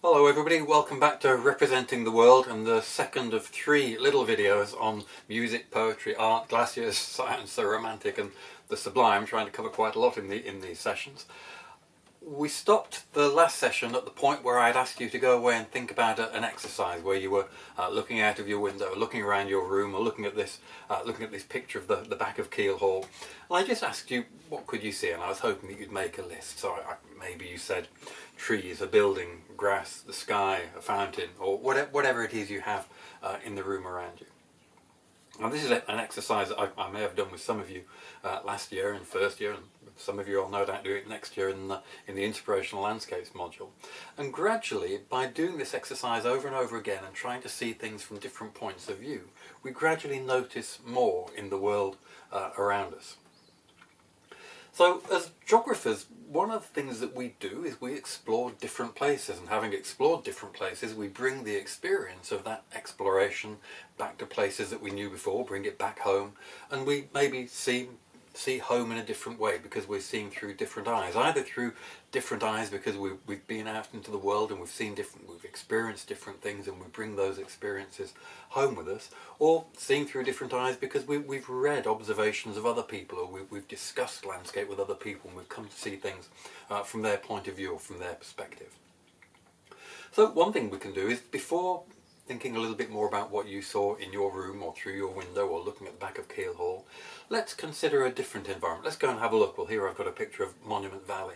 Hello everybody, welcome back to Representing the World and the second of 3 little videos on music, poetry, art, glaciers, science, the romantic and the sublime, trying to cover quite a lot in these sessions. We stopped the last session at the point where I'd asked you to go away and think about an exercise where you were looking out of your window, looking around your room, or looking at this picture of the back of Keele Hall. And I just asked you, what could you see? And I was hoping that you'd make a list. So maybe you said trees, a building, grass, the sky, a fountain, or whatever it is you have in the room around you. Now this is an exercise that I may have done with some of you last year in first year, and some of you will no doubt do it next year in the Inspirational Landscapes module. And gradually, by doing this exercise over and over again and trying to see things from different points of view, we gradually notice more in the world around us. So as geographers, one of the things that we do is we explore different places, and having explored different places, we bring the experience of that exploration back to places that we knew before, bring it back home, and we maybe see home in a different way because we're seeing through different eyes, either through different eyes because we've been out into the world and we've experienced different things and we bring those experiences home with us, or seeing through different eyes because we've read observations of other people, or we've discussed landscape with other people and we've come to see things from their point of view or from their perspective. So one thing we can do is, before thinking a little bit more about what you saw in your room or through your window or looking at the back of Keele Hall, let's consider a different environment. Let's go and have a look. Well, here I've got a picture of Monument Valley.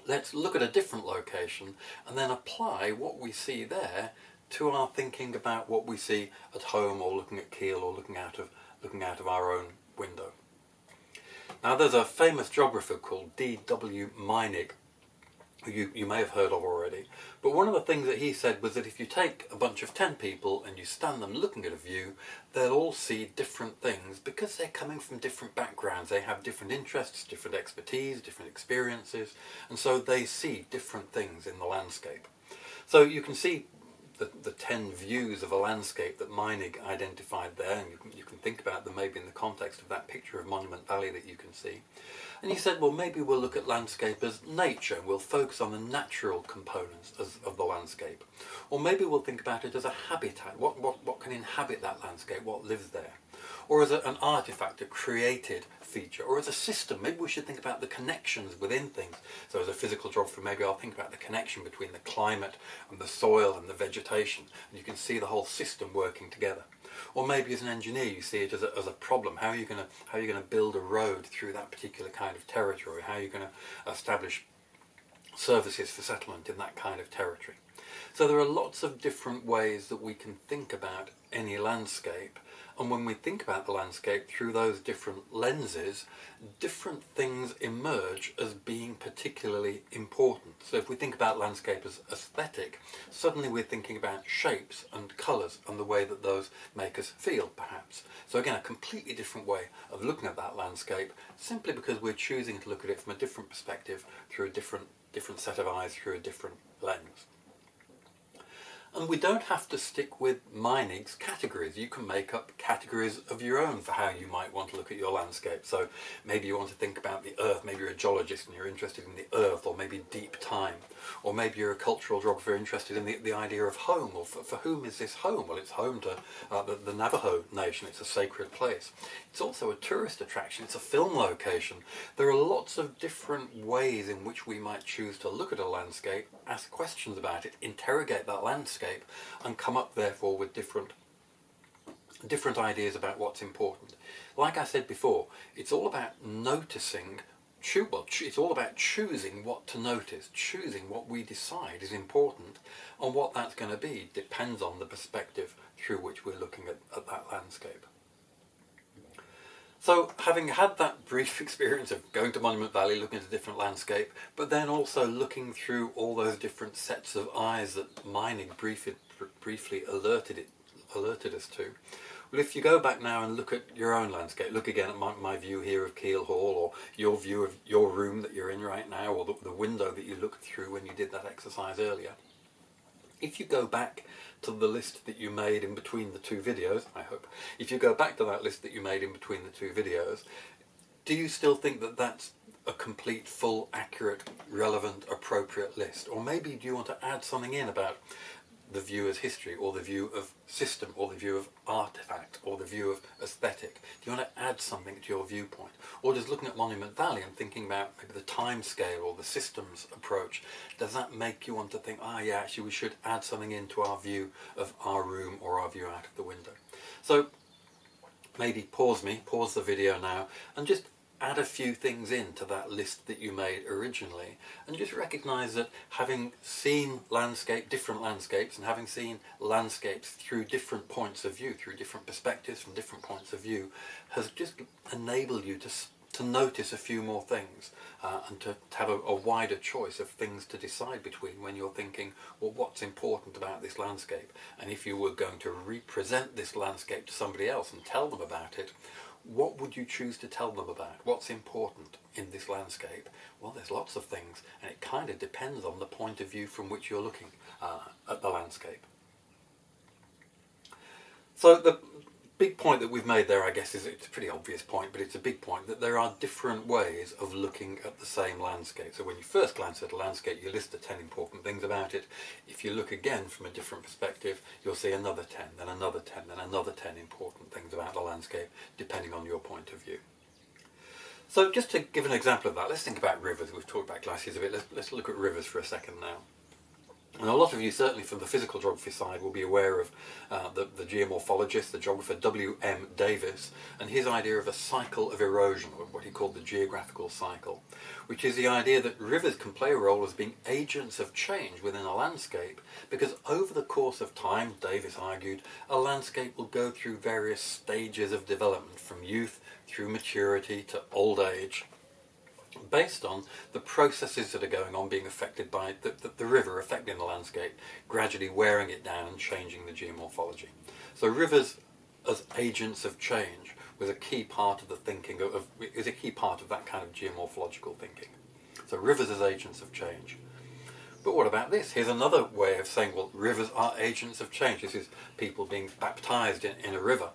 Let's look at a different location and then apply what we see there to our thinking about what we see at home, or looking at Keele, or looking out of our own window. Now there's a famous geographer called D.W. Meinig, who you may have heard of already, but one of the things that he said was that if you take a bunch of 10 people and you stand them looking at a view, they'll all see different things because they're coming from different backgrounds. They have different interests, different expertise, different experiences, and so they see different things in the landscape. So you can see the 10 views of a landscape that Meinig identified there, and you can think about them maybe in the context of that picture of Monument Valley that you can see. And he said, well, maybe we'll look at landscape as nature, and we'll focus on the natural components of the landscape. Or maybe we'll think about it as a habitat. What can inhabit that landscape? What lives there? Or as an artifact, a created feature, or as a system. Maybe we should think about the connections within things. So as a physical geographer, maybe I'll think about the connection between the climate and the soil and the vegetation, and you can see the whole system working together. Or maybe as an engineer, you see it as a problem. How are you going to build a road through that particular kind of territory? How are you going to establish services for settlement in that kind of territory? So there are lots of different ways that we can think about any landscape, and when we think about the landscape through those different lenses, different things emerge as being particularly important. So if we think about landscape as aesthetic, suddenly we're thinking about shapes and colours and the way that those make us feel, perhaps. So again, a completely different way of looking at that landscape, simply because we're choosing to look at it from a different perspective, through a different set of eyes, through a different lens. And we don't have to stick with Meinig's categories. You can make up categories of your own for how you might want to look at your landscape. So maybe you want to think about the earth, maybe you're a geologist and you're interested in the earth, or maybe deep time. Or maybe you're a cultural geographer interested in the idea of home, or for whom is this home? Well, it's home to the Navajo Nation. It's a sacred place. It's also a tourist attraction. It's a film location. There are lots of different ways in which we might choose to look at a landscape, ask questions about it, interrogate that landscape, and come up therefore with different ideas about what's important. Like I said before, it's all about noticing, it's all about choosing what to notice, choosing what we decide is important, and what that's going to be depends on the perspective through which we're looking at that landscape. So having had that brief experience of going to Monument Valley, looking at a different landscape, but then also looking through all those different sets of eyes that Meinig briefly alerted us to, well, if you go back now and look at your own landscape, look again at my view here of Keele Hall, or your view of your room that you're in right now, or the window that you looked through when you did that exercise earlier. If you go back to the list that you made in between the two videos, I hope, if you go back to that list that you made in between the two videos, do you still think that that's a complete, full, accurate, relevant, appropriate list? Or maybe do you want to add something in about the view as history, or the view of system, or the view of artifact, or the view of aesthetic? Do you want to add something to your viewpoint? Or does looking at Monument Valley and thinking about maybe the time scale or the systems approach, does that make you want to think, yeah, actually we should add something into our view of our room or our view out of the window? So maybe pause the video now, and just add a few things into that list that you made originally, and just recognise that having seen different landscapes, and having seen landscapes through different points of view, through different perspectives from different points of view, has just enabled you to notice a few more things, and to have a wider choice of things to decide between when you're thinking, well, what's important about this landscape? And if you were going to represent this landscape to somebody else and tell them about it, what would you choose to tell them about? What's important in this landscape? Well, there's lots of things, and it kind of depends on the point of view from which you're looking at the landscape. So the big point that we've made there, I guess, it's a pretty obvious point, but it's a big point, that there are different ways of looking at the same landscape. So when you first glance at a landscape, you list the 10 important things about it. If you look again from a different perspective, you'll see another 10, then another 10, then another 10 important things about the landscape, depending on your point of view. So just to give an example of that, let's think about rivers. We've talked about glaciers a bit. Let's look at rivers for a second now. And a lot of you, certainly from the physical geography side, will be aware of the geomorphologist, the geographer W.M. Davis, and his idea of a cycle of erosion, or what he called the geographical cycle, which is the idea that rivers can play a role as being agents of change within a landscape, because over the course of time, Davis argued, a landscape will go through various stages of development, from youth through maturity to old age, based on the processes that are going on being affected by the river affecting the landscape, gradually wearing it down and changing the geomorphology. So rivers as agents of change was a key part of the thinking is a key part of that kind of geomorphological thinking. So rivers as agents of change. But what about this? Here's another way of saying, well, rivers are agents of change. This is people being baptized in a river.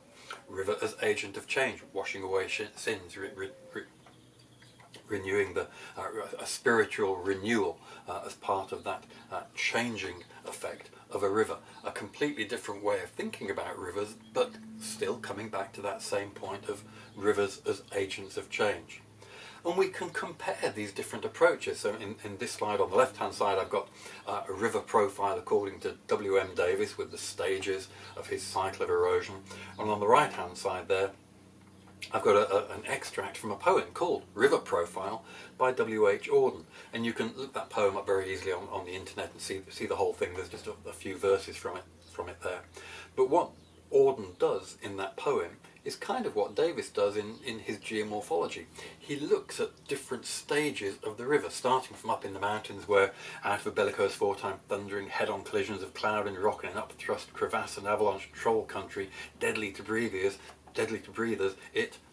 River as agent of change, washing away sins, renewing a spiritual renewal as part of that changing effect of a river. A completely different way of thinking about rivers, but still coming back to that same point of rivers as agents of change. And we can compare these different approaches. So in this slide on the left hand side, I've got a river profile according to W.M. Davis with the stages of his cycle of erosion, and on the right hand side there I've got an extract from a poem called River Profile by W.H. Auden, and you can look that poem up very easily on the internet and see the whole thing. There's just a few verses from it there. But what Auden does in that poem is kind of what Davis does in his geomorphology. He looks at different stages of the river, starting from up in the mountains where out of a bellicose foretime thundering head-on collisions of cloud and rock in an upthrust crevasse and avalanche troll country, deadly to breathers,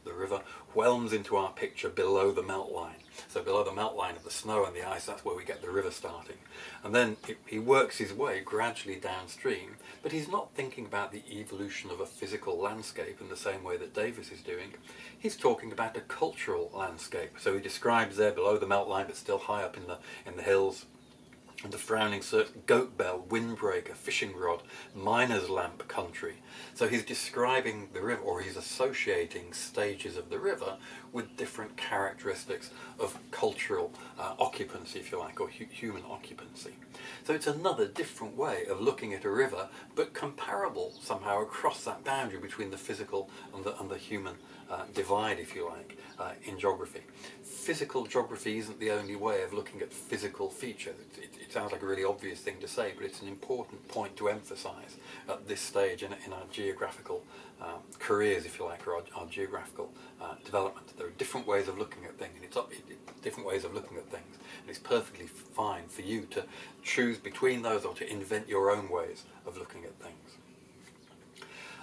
the river, whelms into our picture below the melt line. So below the melt line of the snow and the ice, that's where we get the river starting. And then he works his way gradually downstream, but he's not thinking about the evolution of a physical landscape in the same way that Davis is doing. He's talking about a cultural landscape. So he describes there below the melt line, but still high up in the hills, and the frowning surf, goat bell, windbreaker, fishing rod, miner's lamp country. So he's describing the river, or he's associating stages of the river with different characteristics of cultural occupancy, if you like, or human occupancy. So it's another different way of looking at a river, but comparable somehow across that boundary between the physical and the human divide, if you like, in geography. Physical geography isn't the only way of looking at physical features. It sounds like a really obvious thing to say, but it's an important point to emphasise at this stage in our geographical careers, if you like, or our geographical development. There are different ways of looking at things, and different ways of looking at things, and it's perfectly fine for you to choose between those or to invent your own ways of looking at things.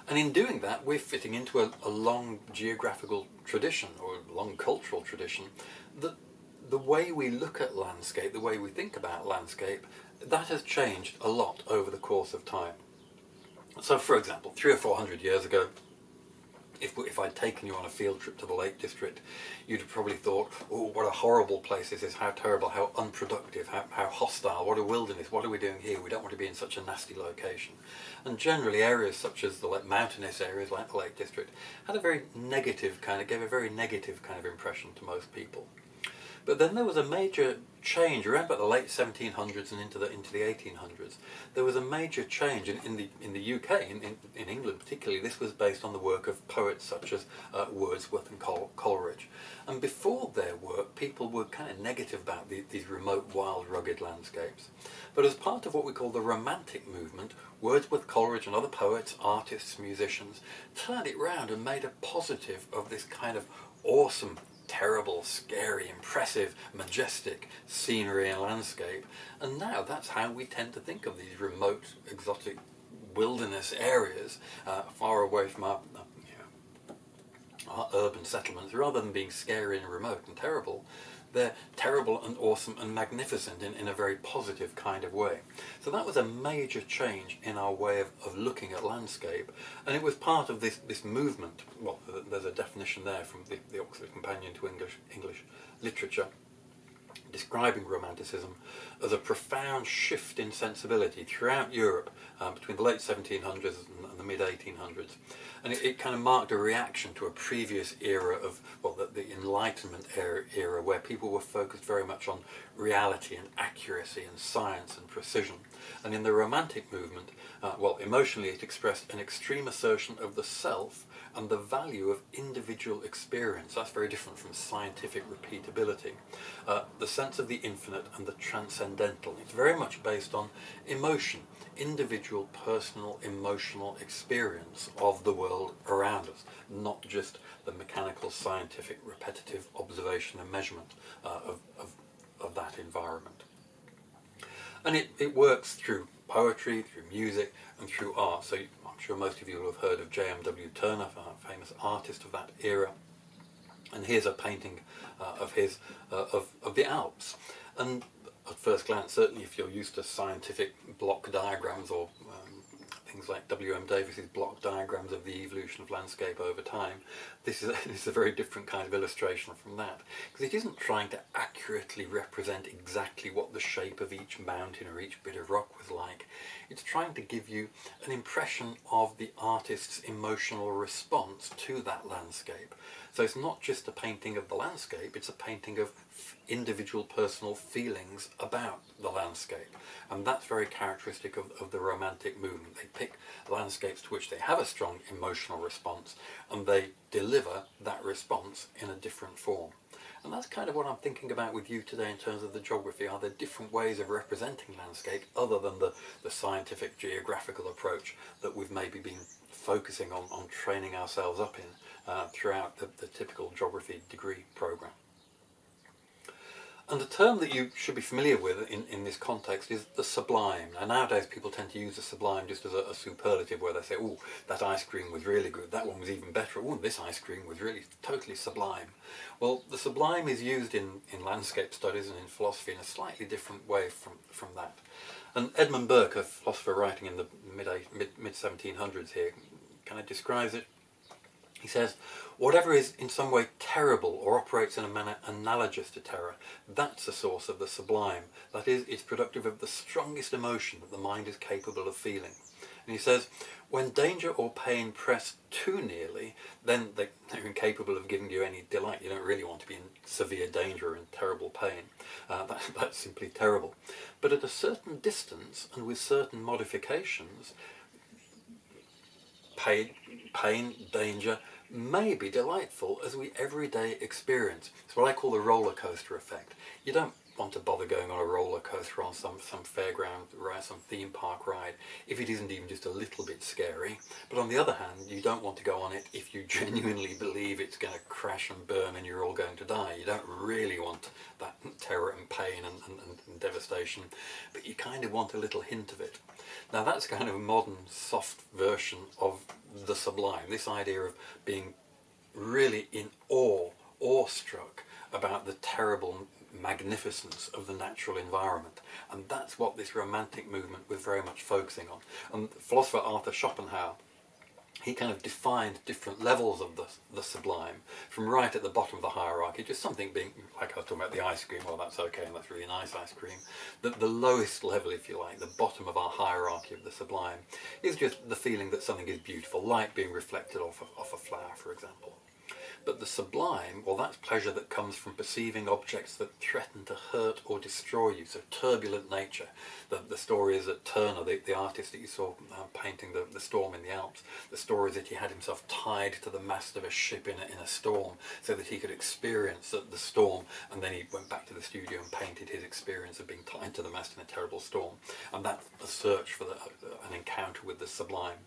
And in doing that, we're fitting into a long geographical tradition, or a long cultural tradition, that the way we look at landscape, the way we think about landscape, that has changed a lot over the course of time. So, for example, 300 or 400 years ago, if I'd taken you on a field trip to the Lake District, you'd have probably thought, oh, what a horrible place this is, how terrible, how unproductive, how hostile, what a wilderness, what are we doing here? We don't want to be in such a nasty location. And generally areas such as the mountainous areas like the Lake District had a very negative gave a very negative kind of impression to most people. But then there was a major change around about the late 1700s and into the 1800s. There was a major change in the UK, in England particularly. This was based on the work of poets such as Wordsworth and Coleridge. And before their work, people were kind of negative about these remote, wild, rugged landscapes. But as part of what we call the Romantic movement, Wordsworth, Coleridge and other poets, artists, musicians turned it round and made a positive of this kind of awesome, terrible, scary, impressive, majestic scenery and landscape. And now that's how we tend to think of these remote, exotic wilderness areas far away from our urban settlements. Rather than being scary and remote and terrible, they're terrible and awesome and magnificent in a very positive kind of way. So that was a major change in our way of looking at landscape, and it was part of this movement. Well, there's a definition there from the Oxford Companion to English Literature, describing Romanticism as a profound shift in sensibility throughout Europe between the late 1700s and the mid 1800s, and it kind of marked a reaction to a previous era of, well, the Enlightenment era, where people were focused very much on reality and accuracy and science and precision. And in the Romantic movement, well, emotionally it expressed an extreme assertion of the self and the value of individual experience. That's very different from scientific repeatability. The sense of the infinite and the transcendental. It's very much based on emotion, individual, personal, emotional experience of the world around us, not just the mechanical, scientific, repetitive observation and measurement of that environment. And it works through poetry, through music, and through art. So I'm sure most of you will have heard of J.M.W. Turner, a famous artist of that era. And here's a painting of his of the Alps. And at first glance, certainly if you're used to scientific block diagrams or things like W.M. Davis's block diagrams of the evolution of landscape over time, this is a very different kind of illustration from that, because it isn't trying to accurately represent exactly what the shape of each mountain or each bit of rock was like. It's trying to give you an impression of the artist's emotional response to that landscape. So it's not just a painting of the landscape, it's a painting of individual personal feelings about the landscape. And that's very characteristic of the Romantic movement. They pick landscapes to which they have a strong emotional response, and they deliver that response in a different form. And that's kind of what I'm thinking about with you today in terms of the geography. Are there different ways of representing landscape other than the scientific geographical approach that we've maybe been focusing on training ourselves up in throughout the typical geography degree program? And the term that you should be familiar with in this context is the sublime. Now nowadays people tend to use the sublime just as a superlative, where they say, oh, that ice cream was really good, that one was even better, oh, this ice cream was really totally sublime. Well, the sublime is used in landscape studies and in philosophy in a slightly different way from that. And Edmund Burke, a philosopher writing in the mid-1700s here, kind of describes it. He says, whatever is in some way terrible or operates in a manner analogous to terror, that's a source of the sublime. That is, it's productive of the strongest emotion that the mind is capable of feeling. And he says, when danger or pain press too nearly, then they're incapable of giving you any delight. You don't really want to be in severe danger and terrible pain. That's simply terrible. But at a certain distance and with certain modifications, pain, danger may be delightful as we everyday experience. It's what I call the roller coaster effect. You don't want to bother going on a roller coaster on some fairground ride, some theme park ride, if it isn't even just a little bit scary. But on the other hand, you don't want to go on it if you genuinely believe it's going to crash and burn and you're all going to die. You don't really want that terror and pain and devastation, but you kind of want a little hint of it. Now that's kind of a modern soft version of the sublime, this idea of being really in awe, awestruck about the terrible magnificence of the natural environment. And that's what this Romantic movement was very much focusing on. And philosopher Arthur Schopenhauer he kind of defined different levels of the sublime, from right at the bottom of the hierarchy, just something being, like I was talking about the ice cream, well that's okay and that's really nice ice cream. The lowest level, if you like, the bottom of our hierarchy of the sublime, is just the feeling that something is beautiful, light being reflected off a flower, for example. But the sublime, well, that's pleasure that comes from perceiving objects that threaten to hurt or destroy you, so turbulent nature. The story is that Turner, the artist that you saw painting the storm in the Alps, the story is that he had himself tied to the mast of a ship in a storm so that he could experience the storm, and then he went back to the studio and painted his experience of being tied to the mast in a terrible storm. And that's a search for an encounter with the sublime.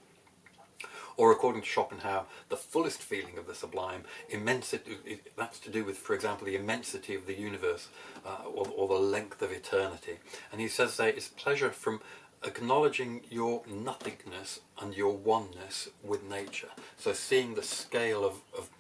Or according to Schopenhauer, the fullest feeling of the sublime, immensity, that's to do with, for example, the immensity of the universe or the length of eternity. And he says that it's pleasure from acknowledging your nothingness and your oneness with nature. So seeing the scale of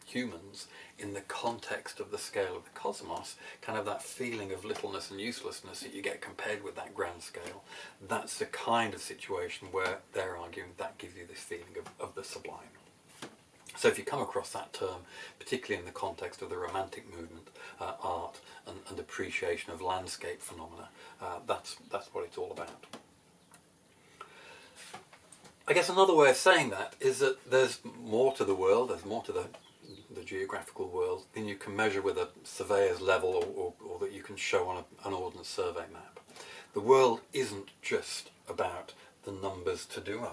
humans in the context of the scale of the cosmos, kind of that feeling of littleness and uselessness that you get compared with that grand scale, that's the kind of situation where they're arguing that gives you this feeling of the sublime. So if you come across that term, particularly in the context of the Romantic movement, art and appreciation of landscape phenomena, that's what it's all about. I guess another way of saying that is that there's more to the world, there's more to the geographical world than you can measure with a surveyor's level or that you can show on an ordnance survey map. The world isn't just about the numbers to do,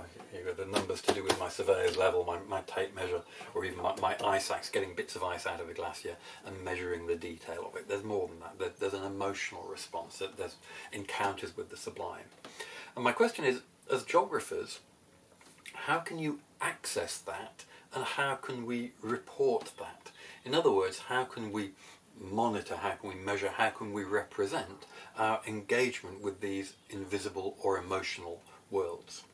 the numbers to do with my surveyor's level, my tape measure, or even my ice axe, getting bits of ice out of a glacier and measuring the detail of it. There's more than that. There's an emotional response, there's encounters with the sublime. And my question is, as geographers, how can you access that? And how can we report that? In other words, how can we monitor, how can we measure, how can we represent our engagement with these invisible or emotional worlds?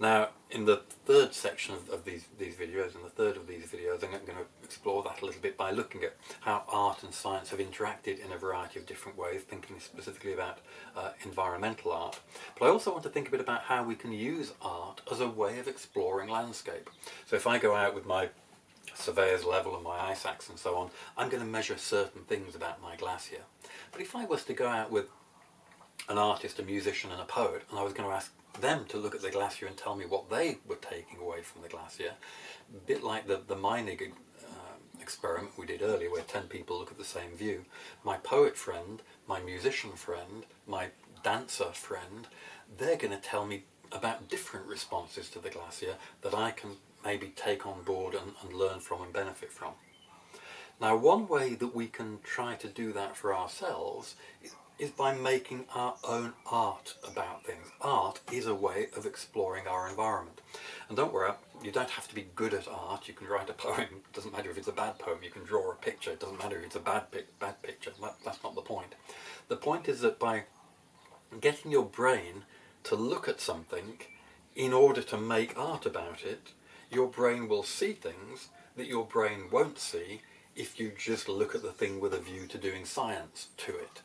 Now, in the third section of these videos, in the third of these videos, I'm going to explore that a little bit by looking at how art and science have interacted in a variety of different ways, thinking specifically about environmental art. But I also want to think a bit about how we can use art as a way of exploring landscape. So if I go out with my surveyor's level and my ice axe and so on, I'm going to measure certain things about my glacier. But if I was to go out with an artist, a musician and a poet, and I was going to ask them to look at the glacier and tell me what they were taking away from the glacier, a bit like the Meinig experiment we did earlier, where 10 people look at the same view. My poet friend, my musician friend, my dancer friend, they're going to tell me about different responses to the glacier that I can maybe take on board and learn from and benefit from. Now, one way that we can try to do that for ourselves is by making our own art about things. Art is a way of exploring our environment. And don't worry, you don't have to be good at art. You can write a poem. It doesn't matter if it's a bad poem. You can draw a picture. It doesn't matter if it's a bad picture. That's not the point. The point is that by getting your brain to look at something in order to make art about it, your brain will see things that your brain won't see if you just look at the thing with a view to doing science to it.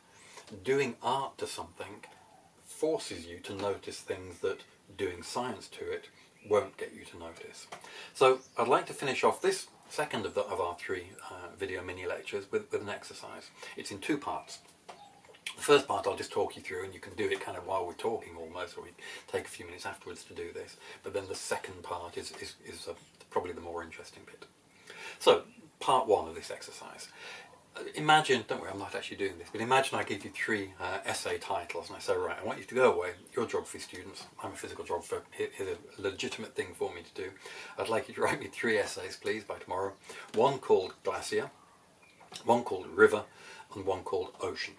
Doing art to something forces you to notice things that doing science to it won't get you to notice. So I'd like to finish off this second of our three video mini lectures with an exercise. It's in two parts. The first part I'll just talk you through, and you can do it kind of while we're talking almost, or we take a few minutes afterwards to do this. But then the second part is probably the more interesting bit. So, part one of this exercise. Imagine, don't worry, I'm not actually doing this, but imagine I give you three essay titles and I say, right, I want you to go away, you're geography students, I'm a physical geographer, here's a legitimate thing for me to do. I'd like you to write me three essays, please, by tomorrow. One called Glacier, one called River, and one called Ocean.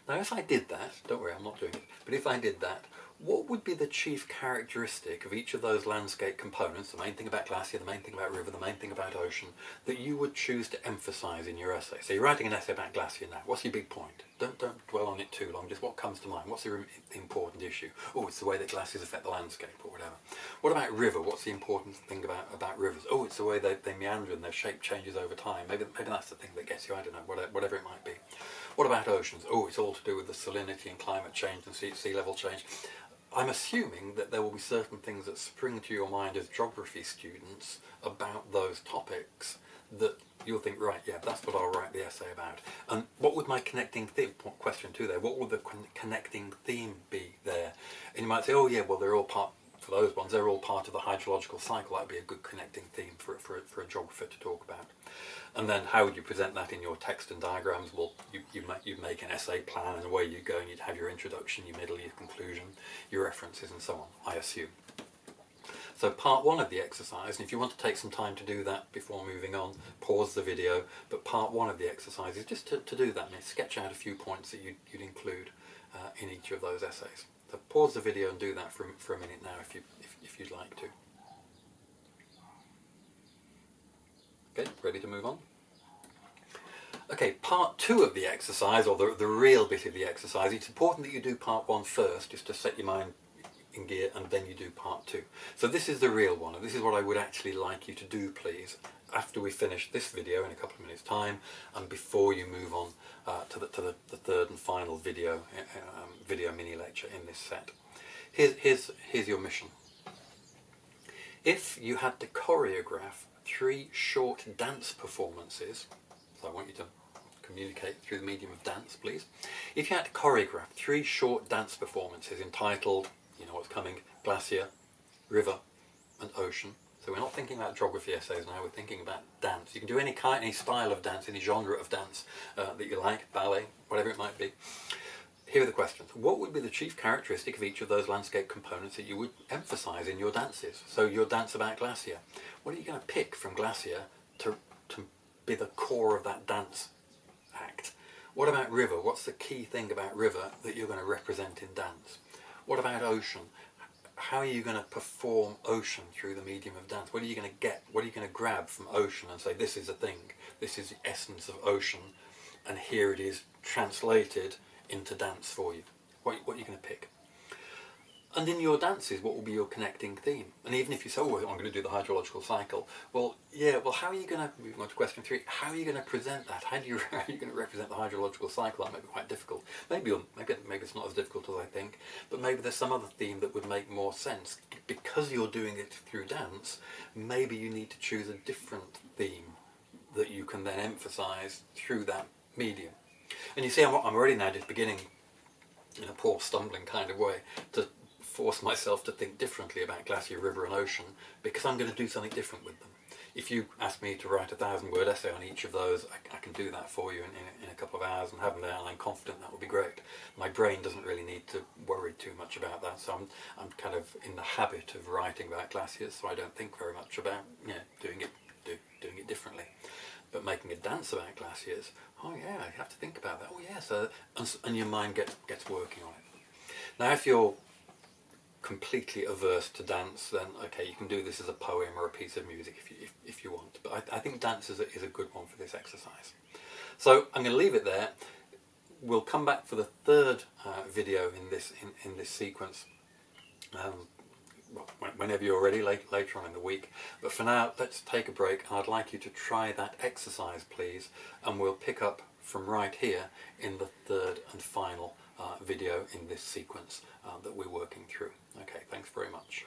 Now if I did that, don't worry, I'm not doing it, but if I did that, what would be the chief characteristic of each of those landscape components, the main thing about glacier, the main thing about river, the main thing about ocean, that you would choose to emphasise in your essay? So you're writing an essay about glacier now. What's your big point? Don't dwell on it too long, just what comes to mind. What's the important issue? Oh, it's the way that glaciers affect the landscape or whatever. What about river? What's the important thing about rivers? Oh, it's the way they meander and their shape changes over time. Maybe that's the thing that gets you, I don't know, whatever it might be. What about oceans? Oh, it's all to do with the salinity and climate change and sea level change. I'm assuming that there will be certain things that spring to your mind as geography students about those topics that you'll think, right, yeah, that's what I'll write the essay about. And what would my connecting theme, question two there, what would the connecting theme be there? And you might say, oh yeah, well they're all part, for those ones, they're all part of the hydrological cycle. That would be a good connecting theme for a geographer to talk about. And then how would you present that in your text and diagrams? Well, you'd make an essay plan, and away you go, and you'd have your introduction, your middle, your conclusion, your references and so on, I assume. So part one of the exercise, and if you want to take some time to do that before moving on, pause the video, but part one of the exercise is just to do that and sketch out a few points that you'd include in each of those essays. So pause the video and do that for a minute now if you'd like to. Okay, ready to move on? Okay, part two of the exercise, or the real bit of the exercise, it's important that you do part one first, just to set your mind in gear, and then you do part two. So this is the real one, and this is what I would actually like you to do, please, after we finish this video in a couple of minutes' time, and before you move on to the third and final video mini lecture in this set. Here's your mission. If you had to choreograph 3 short dance performances, so I want you to communicate through the medium of dance, please. If you had to choreograph 3 short dance performances entitled, you know what's coming, Glacier, River and Ocean. So we're not thinking about geography essays now, we're thinking about dance. You can do any style of dance, any genre of dance that you like, ballet, whatever it might be. Here are the questions. What would be the chief characteristic of each of those landscape components that you would emphasise in your dances? So your dance about Glacier. What are you going to pick from Glacier to be the core of that dance act? What about River? What's the key thing about River that you're going to represent in dance? What about Ocean? How are you going to perform Ocean through the medium of dance? What are you going to get? What are you going to grab from Ocean and say, this is a thing, this is the essence of Ocean, and here it is translated into dance for you? What are you going to pick? And in your dances, what will be your connecting theme? And even if you say, oh, I'm going to do the hydrological cycle, well, yeah, well, how are you going to, moving on to question 3, how are you going to present that? How are you going to represent the hydrological cycle? That might be quite difficult. Maybe it's not as difficult as I think, but maybe there's some other theme that would make more sense. Because you're doing it through dance, maybe you need to choose a different theme that you can then emphasise through that medium. And you see, I'm already now just beginning, in a poor stumbling kind of way, to force myself to think differently about Glacier, River and Ocean, because I'm going to do something different with them. If you ask me to write a 1,000-word essay on each of those, I can do that for you in a couple of hours and have them there, and I'm confident that will be great. My brain doesn't really need to worry too much about that, so I'm kind of in the habit of writing about glaciers, so I don't think very much about doing it differently. But making a dance about glaciers, oh yeah, you have to think about that. Oh yeah, so and your mind gets working on it. Now, if you're completely averse to dance, then okay, you can do this as a poem or a piece of music if you want. But I think dance is a good one for this exercise. So I'm going to leave it there. We'll come back for the third video in this sequence. Whenever you're ready, later on in the week. But for now, let's take a break, and I'd like you to try that exercise, please, and we'll pick up from right here in the third and final video in this sequence that we're working through. Okay, thanks very much.